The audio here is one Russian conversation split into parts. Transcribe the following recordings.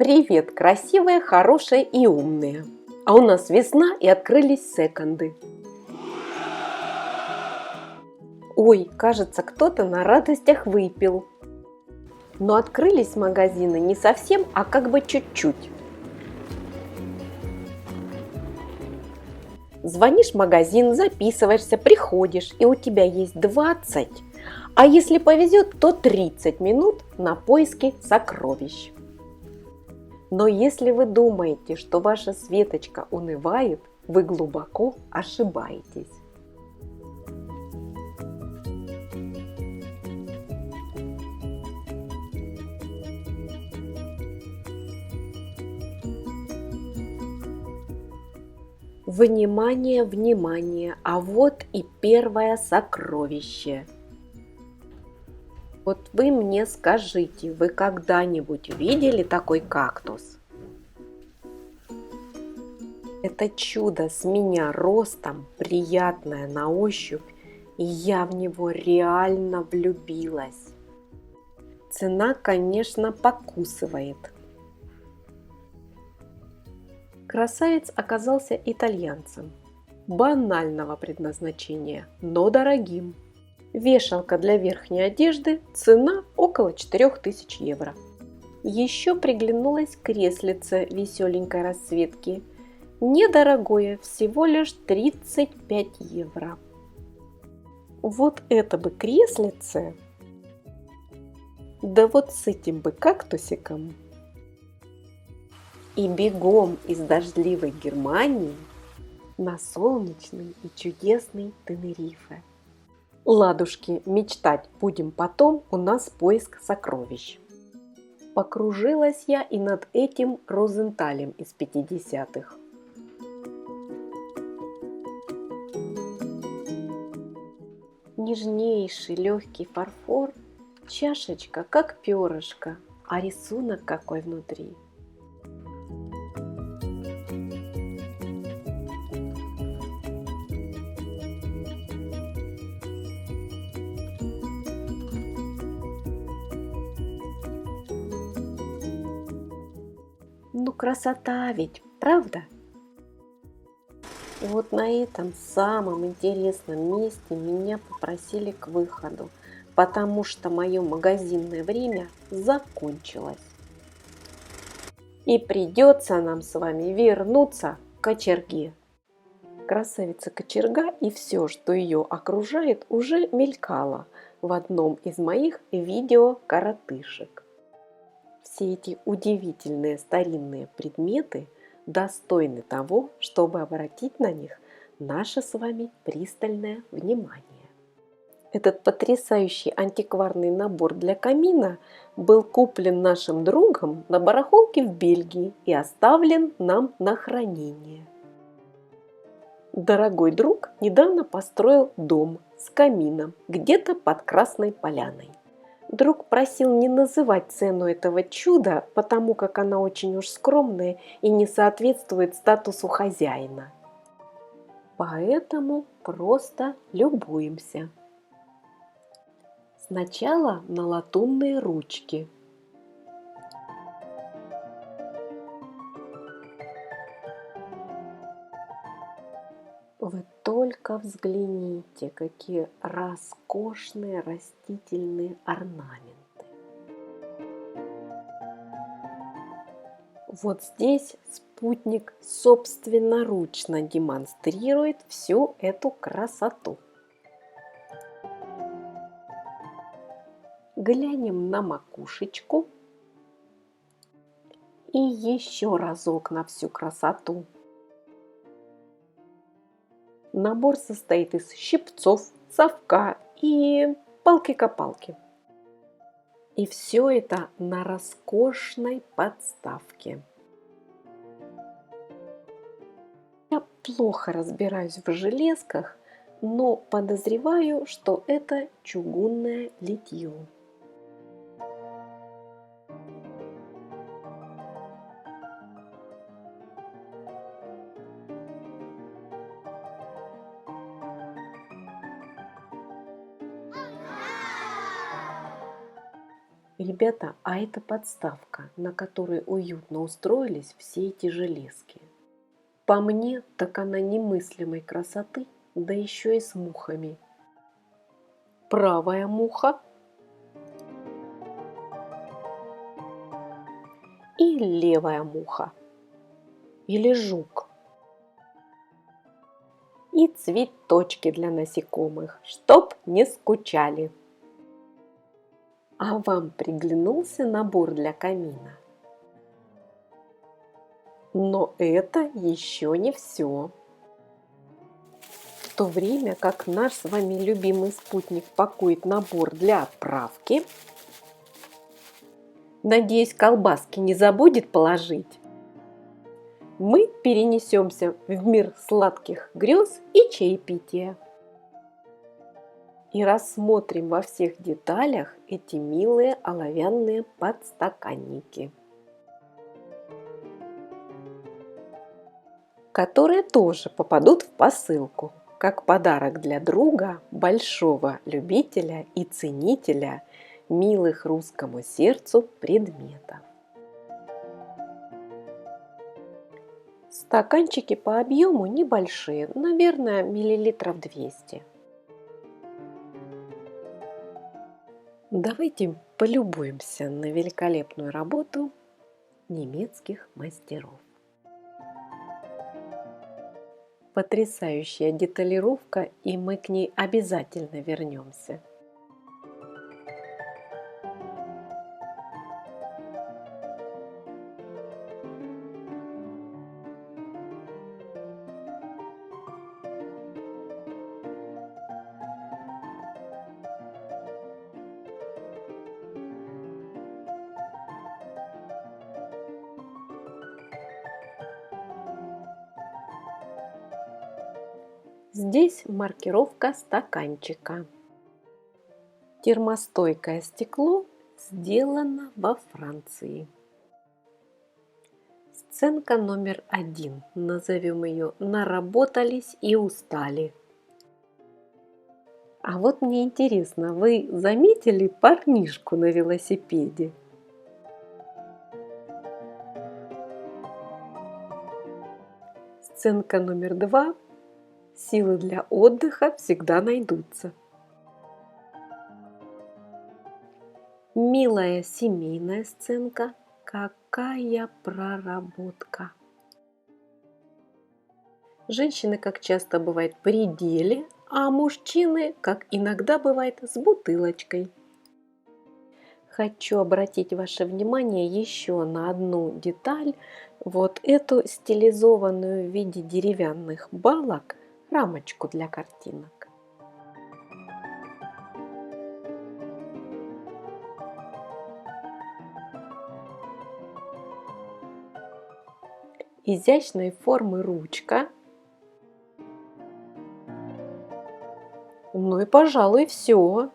Привет, красивые, хорошие и умные. А у нас весна и открылись секонды. Ой, кажется, кто-то на радостях выпил. Но открылись магазины не совсем, а как бы чуть-чуть. Звонишь в магазин, записываешься, приходишь, и у тебя есть 20, а если повезет, то 30 минут на поиски сокровищ. Но если вы думаете, что ваша Светочка унывает, вы глубоко ошибаетесь. Внимание, внимание, а вот и первое сокровище. Вот вы мне скажите, вы когда-нибудь видели такой кактус? Это чудо с меня ростом, приятное на ощупь, и я в него реально влюбилась. Цена, конечно, покусывает. Красавец оказался итальянцем, банального предназначения, но дорогим. Вешалка для верхней одежды, цена около 4000 евро. Еще приглянулось креслице веселенькой расцветки, недорогое, всего лишь 35 евро. Вот это бы креслице, да вот с этим бы кактусиком. И бегом из дождливой Германии на солнечный и чудесный Тенерифе. Ладушки, мечтать будем потом, у нас поиск сокровищ. Покружилась я и над этим Розенталем из 50-х. Нежнейший легкий фарфор, чашечка как перышко, а рисунок какой внутри. Ну красота ведь, правда? И вот на этом самом интересном месте меня попросили к выходу, потому что мое магазинное время закончилось. И придется нам с вами вернуться к кочерге. Красавица-кочерга и все, что ее окружает, уже мелькало в одном из моих видео-коротышек. Все эти удивительные старинные предметы достойны того, чтобы обратить на них наше с вами пристальное внимание. Этот потрясающий антикварный набор для камина был куплен нашим другом на барахолке в Бельгии и оставлен нам на хранение. Дорогой друг недавно построил дом с камином где-то под Красной Поляной. Друг просил не называть цену этого чуда, потому как она очень уж скромная и не соответствует статусу хозяина. Поэтому просто любуемся. Сначала на латунные ручки. Вы только взгляните, какие роскошные растительные орнаменты. Вот здесь спутник собственноручно демонстрирует всю эту красоту. Глянем на макушечку и еще разок на всю красоту. Набор состоит из щипцов, совка и палки-копалки. И все это на роскошной подставке. Я плохо разбираюсь в железках, но подозреваю, что это чугунное литье. Ребята, а это подставка, на которой уютно устроились все эти железки. По мне, так она немыслимой красоты, да еще и с мухами. Правая муха и левая муха. Или жук. И цветочки для насекомых, чтоб не скучали. А вам приглянулся набор для камина? Но это еще не все. В то время как наш с вами любимый спутник пакует набор для отправки, надеюсь, колбаски не забудет положить, мы перенесемся в мир сладких грез и чаепития. И рассмотрим во всех деталях эти милые оловянные подстаканники, которые тоже попадут в посылку, как подарок для друга, большого любителя и ценителя милых русскому сердцу предметов. Стаканчики по объему небольшие, наверное, миллилитров 200. Давайте полюбуемся на великолепную работу немецких мастеров. Потрясающая деталировка, и мы к ней обязательно вернемся. Здесь маркировка стаканчика. Термостойкое стекло сделано во Франции. Сценка номер 1. Назовем ее «Наработались и устали». А вот мне интересно, вы заметили парнишку на велосипеде? Сценка номер 2. Силы для отдыха всегда найдутся. Милая семейная сценка. Какая проработка! Женщины, как часто бывает, при деле, а мужчины, как иногда бывает, с бутылочкой. Хочу обратить ваше внимание еще на одну деталь. Вот эту стилизованную в виде деревянных балок рамочку для картинок. Изящной формы ручка. Ну и, пожалуй, все.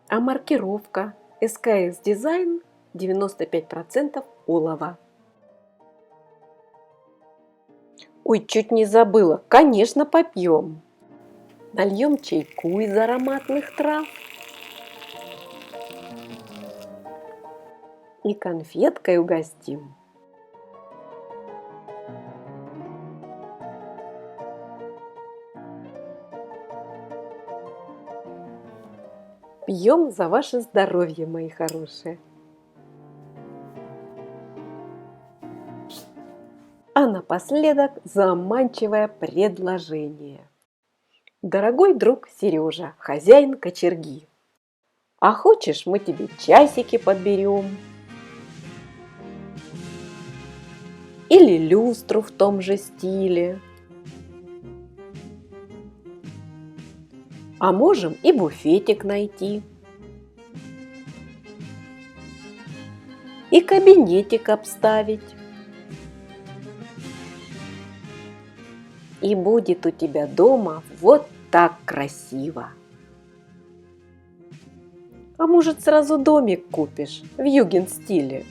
А маркировка SKS Design 95% олова. Ой, чуть не забыла. Конечно, попьем. Нальем чайку из ароматных трав. И конфеткой угостим. Пьем за ваше здоровье, мои хорошие. А напоследок заманчивое предложение. Дорогой друг Сережа, хозяин кочерги, а хочешь, мы тебе часики подберем? Или люстру в том же стиле? А можем и буфетик найти. И кабинетик обставить. И будет у тебя дома вот так красиво. А может, сразу домик купишь в югенстиле?